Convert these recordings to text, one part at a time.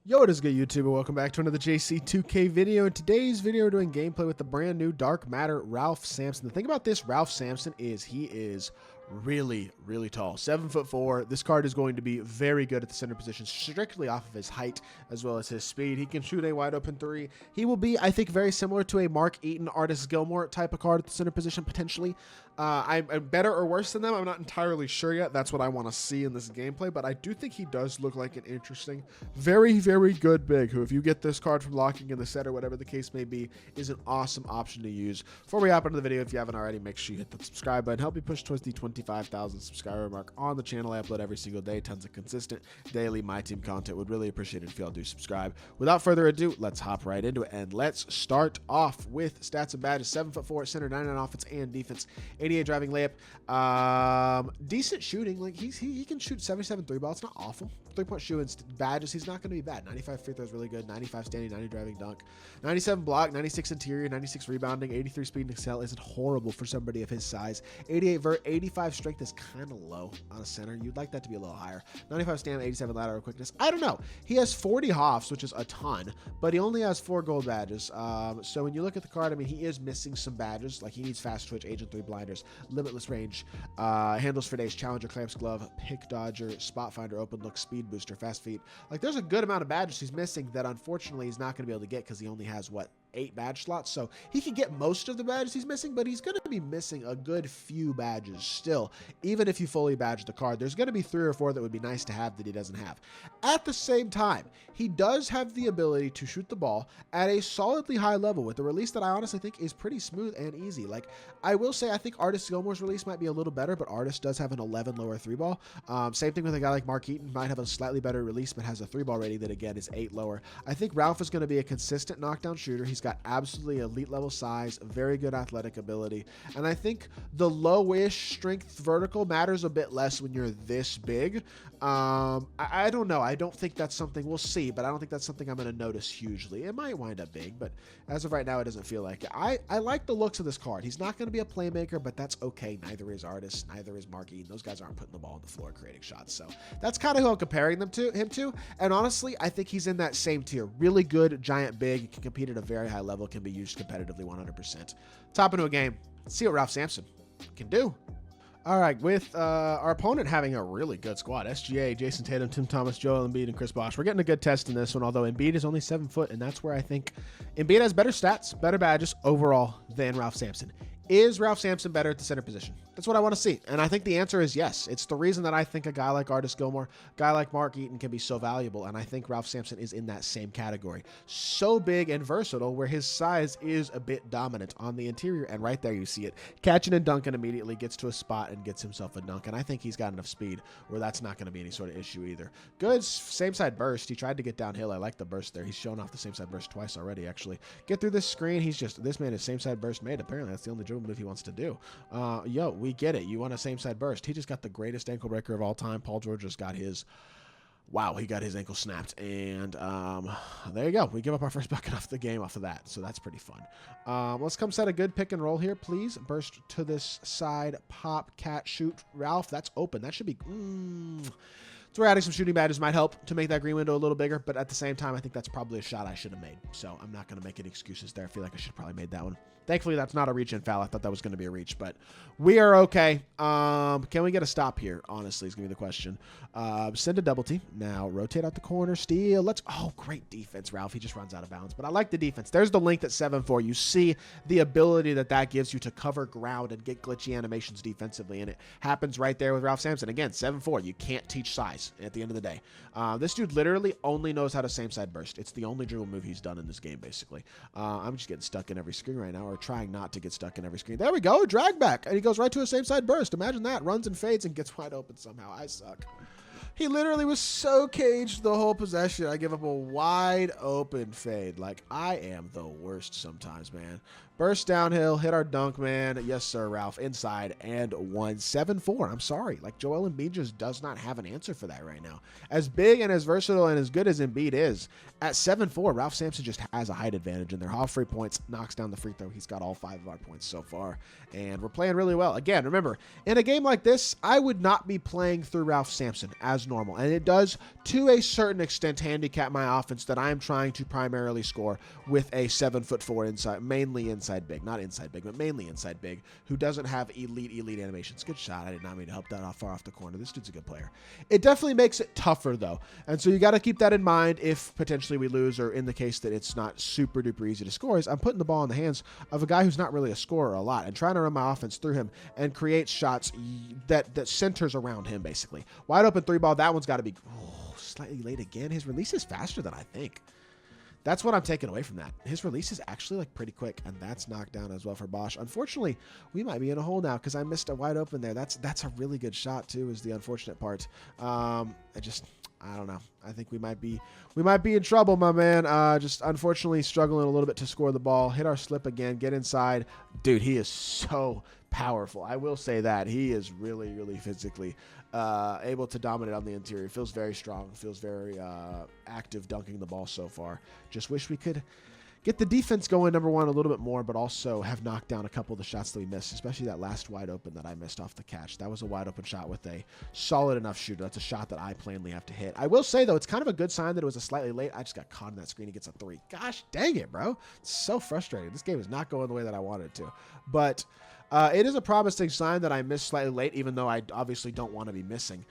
Yo, what is good, YouTube, and welcome back to another JC2K video. In today's video, we're doing gameplay with the brand new Dark Matter Ralph Sampson. The thing about this Ralph Sampson is he is really tall, 7'4". This card is going to be very good at the center position, strictly off of his height as well as his speed. He can shoot a wide open three. He will be, I think, very similar to a Mark Eaton, Artist Gilmore type of card at the center position potentially. I'm better or worse than them. I'm not entirely sure yet. That's what I want to see in this gameplay, but I do think he does look like an interesting, very good big, who, if you get this card from locking in the set or whatever the case may be, is an awesome option to use. Before we hop into the video, if you haven't already, make sure you hit the subscribe button. Help me push towards the 25,000 subscriber mark on the channel. I upload every single day, tons of consistent daily MyTEAM content. Would really appreciate it if y'all do subscribe. Without further ado, let's hop right into it, and let's start off with stats and badges. 7'4", center, 99 offense and defense, 88 driving layup, decent shooting. Like he can shoot 77 three ball. It's not awful. 3-point shooting badges, he's not going to be bad. 95 free throws, really good. 95 standing, 90 driving dunk, 97 block, 96 interior, 96 rebounding, 83 speed and excel isn't horrible for somebody of his size. 88 vert, 85 strength is kind of low on a center. You'd like that to be a little higher. 95 stamina, 87 lateral quickness. I don't know. He has 40 hoffs, which is a ton, but he only has 4 gold badges. So when you look at the card, I mean, he is missing some badges. Like, he needs fast twitch, agent 3 blinders, limitless range, handles for days, challenger, clamps, glove, pick dodger, spot finder, open look, speed booster, fast feet. Like, there's a good amount of badges he's missing that unfortunately he's not going to be able to get because he only has, what, 8 badge slots. So he can get most of the badges he's missing, but he's going to be missing a good few badges still. Even if you fully badge the card, there's going to be 3 or 4 that would be nice to have that he doesn't have. At the same time, he does have the ability to shoot the ball at a solidly high level with a release that I honestly think is pretty smooth and easy. Like, I will say, I think Artist Gilmore's release might be a little better, but Artist does have an 11 lower 3 ball. Same thing with a guy like Mark Eaton, might have a slightly better release, but has a 3 ball rating that again is 8 lower. I think Ralph is going to be a consistent knockdown shooter. He's got absolutely elite level size, very good athletic ability, and I think the lowish strength vertical matters a bit less when you're this big. I don't know. I don't think that's something, we'll see, but I don't think that's something I'm going to notice hugely. It might wind up big, but as of right now, it doesn't feel like it. I like the looks of this card. He's not going to be a playmaker, but that's okay. Neither is Artist, neither is Mark Eaton. Those guys aren't putting the ball on the floor creating shots, so that's kind of who I'm comparing him to. And honestly, I think he's in that same tier. Really good, giant, big, can compete at a very high level, can be used competitively 100%. Top into a game. Let's see what Ralph Sampson can do. All right, with our opponent having a really good squad, SGA, Jason Tatum, Tim Thomas, Joel Embiid, and Chris Bosh. We're getting a good test in this one, although Embiid is only 7 foot, and that's where I think Embiid has better stats, better badges overall than Ralph Sampson. Is Ralph Sampson better at the center position? That's what I want to see. And I think the answer is yes. It's the reason that I think a guy like Artist Gilmore, a guy like Mark Eaton can be so valuable. And I think Ralph Sampson is in that same category. So big and versatile where his size is a bit dominant on the interior. And right there you see it. Catching and dunking immediately, gets to a spot and gets himself a dunk. And I think he's got enough speed where that's not going to be any sort of issue either. Good same side burst. He tried to get downhill. I like the burst there. He's shown off the same side burst twice already, actually. Get through this screen. This man is same side burst made. Apparently that's the only dribble move he wants to do. Yo, we get it. You want a same side burst. He just got the greatest ankle breaker of all time. Paul George just got his, wow, he got his ankle snapped. And there you go. We give up our first bucket off the game off of that. So that's pretty fun. Let's come set a good pick and roll here, please. Burst to this side, pop, cat, shoot. Ralph, that's open. That should be... So we're adding some shooting badges might help to make that green window a little bigger, but at the same time, I think that's probably a shot I should have made. So I'm not going to make any excuses there. I feel like I should have probably made that one. Thankfully, that's not a reach-in foul. I thought that was going to be a reach, but we are okay. Can we get a stop here? Honestly, is going to be the question. Send a double team. Now rotate out the corner, steal. Oh, great defense, Ralph. He just runs out of bounds, but I like the defense. There's the length at 7'4". You see the ability that gives you to cover ground and get glitchy animations defensively, and it happens right there with Ralph Sampson. Again, 7'4". You can't teach size at the end of the day. This dude literally only knows how to same side burst. It's the only dribble move he's done in this game, basically. I'm just getting stuck in every screen right now, or trying not to get stuck in every screen. There we go, drag back, and he goes right to a same side burst. Imagine that, runs and fades and gets wide open somehow. I suck. He literally was so caged the whole possession. I give up a wide open fade. Like, I am the worst sometimes, man. Burst downhill, hit our dunk, man. Yes, sir, Ralph. Inside and 1-7-4. I'm sorry. Like, Joel Embiid just does not have an answer for that right now. As big and as versatile and as good as Embiid is, at 7-4, Ralph Sampson just has a height advantage in there. Off free points, knocks down the free throw. He's got all 5 of our points so far, and we're playing really well. Again, remember, in a game like this, I would not be playing through Ralph Sampson as normal, and it does, to a certain extent, handicap my offense that I am trying to primarily score with a 7'4" inside, mainly inside big, not inside big, but mainly inside big, who doesn't have elite animations. Good shot. I did not mean to help that far off the corner. This dude's a good player. It definitely makes it tougher, though, and so you got to keep that in mind if potentially we lose, or in the case that it's not super duper easy to score, is I'm putting the ball in the hands of a guy who's not really a scorer a lot and trying to run my offense through him and create shots that centers around him, basically. Wide open 3-ball. That one's got to be slightly late again. His release is faster than I think. That's what I'm taking away from that. His release is actually like pretty quick, and that's knocked down as well for Bosch. Unfortunately, we might be in a hole now because I missed a wide open there. That's a really good shot too, is the unfortunate part. I don't know. I think we might be in trouble, my man. Just unfortunately struggling a little bit to score the ball. Hit our slip again. Get inside. Dude, he is so powerful. I will say that. He is really, really physically able to dominate on the interior. Feels very strong. Feels very active dunking the ball so far. Just wish we could get the defense going, number one, a little bit more, but also have knocked down a couple of the shots that we missed, especially that last wide open that I missed off the catch. That was a wide open shot with a solid enough shooter. That's a shot that I plainly have to hit. I will say, though, it's kind of a good sign that it was a slightly late. I just got caught in that screen. He gets a 3. Gosh dang it, bro. It's so frustrating. This game is not going the way that I wanted it to. But it is a promising sign that I missed slightly late, even though I obviously don't want to be missing.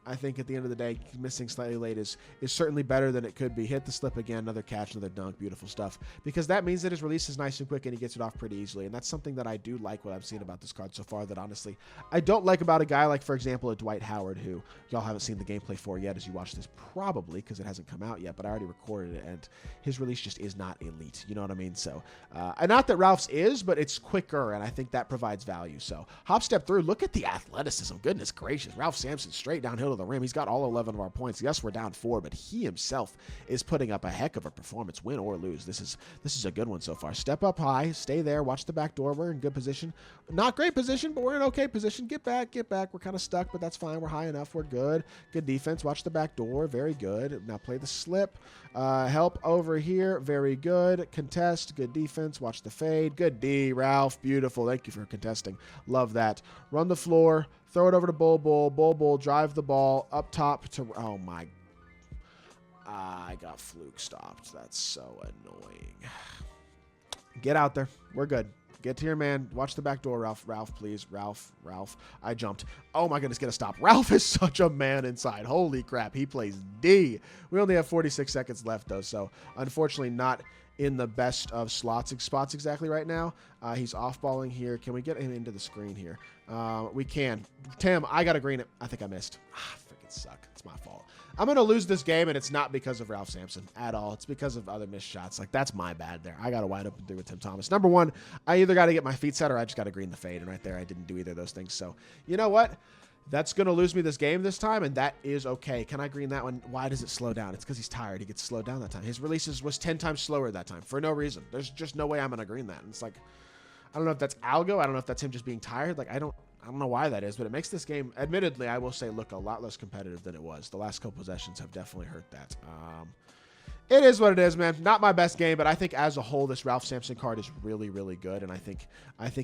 I think at the end of the day, missing slightly late is certainly better than it could be. Hit the slip again, another catch, another dunk, beautiful stuff. Because that means that his release is nice and quick and he gets it off pretty easily. And that's something that I do like what I've seen about this card so far that honestly I don't like about a guy like, for example, a Dwight Howard, who y'all haven't seen the gameplay for yet as you watch this, probably because it hasn't come out yet, but I already recorded it, and his release just is not elite. You know what I mean? So, and not that Ralph's is, but it's quicker, and I think that provides value. So, hop step through. Look at the athleticism. Goodness gracious. Ralph Sampson straight downhill to the rim. He's got all 11 of our points. Yes, we're down 4, but he himself is putting up a heck of a performance, win or lose. This is a good one so far. Step up high, stay there, watch the back door. We're in good position. Not great position, but we're in okay position. Get back. We're kind of stuck, but that's fine. We're high enough. We're good. Good defense. Watch the back door. Very good. Now play the slip. Help over here. Very good. Contest. Good defense. Watch the fade. Good D, Ralph. Beautiful. Thank you for contesting. Love that. Run the floor. Throw it over to Bull. Bull, drive the ball up top to... Oh, my... I got fluke stopped. That's so annoying. Get out there. We're good. Get to your man. Watch the back door, Ralph. Ralph, please. Ralph. I jumped. Oh, my goodness. Get a stop. Ralph is such a man inside. Holy crap. He plays D. We only have 46 seconds left, though, so unfortunately not in the best of spots exactly right now. He's off-balling here. Can we get him into the screen here? We can. Tim, I got to green it. I think I missed. Freaking suck. It's my fault. I'm going to lose this game, and it's not because of Ralph Sampson at all. It's because of other missed shots. Like, that's my bad there. I got a wide open 3 with Tim Thomas. Number one, I either got to get my feet set or I just got to green the fade, and right there I didn't do either of those things. So, you know what? That's going to lose me this game this time, and that is okay. Can I green that one? Why does it slow down? It's because he's tired. He gets slowed down that time. His releases was 10 times slower that time for no reason. There's just no way I'm going to green that. And it's like, I don't know if that's algo. I don't know if that's him just being tired. Like, I don't know why that is, but it makes this game, admittedly, I will say, look a lot less competitive than it was. The last couple possessions have definitely hurt that. It is what it is, man. Not my best game, but I think as a whole, this Ralph Sampson card is really, really good, and I think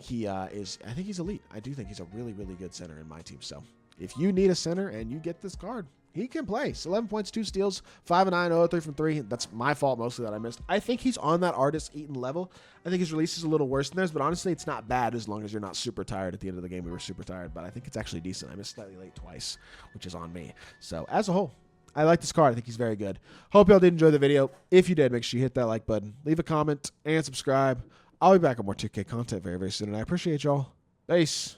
he's elite. I do think he's a really, really good center in my team. So if you need a center and you get this card, he can play. 11 points, 2 steals, 5 and 9, 0 3 from 3. That's my fault mostly that I missed. I think he's on that Artist Eaton level. I think his release is a little worse than theirs, but honestly, it's not bad as long as you're not super tired. At the end of the game, we were super tired, but I think it's actually decent. I missed slightly late twice, which is on me. So as a whole, I like this card. I think he's very good. Hope y'all did enjoy the video. If you did, make sure you hit that like button, leave a comment, and subscribe. I'll be back with more 2K content very, very soon, and I appreciate y'all. Peace.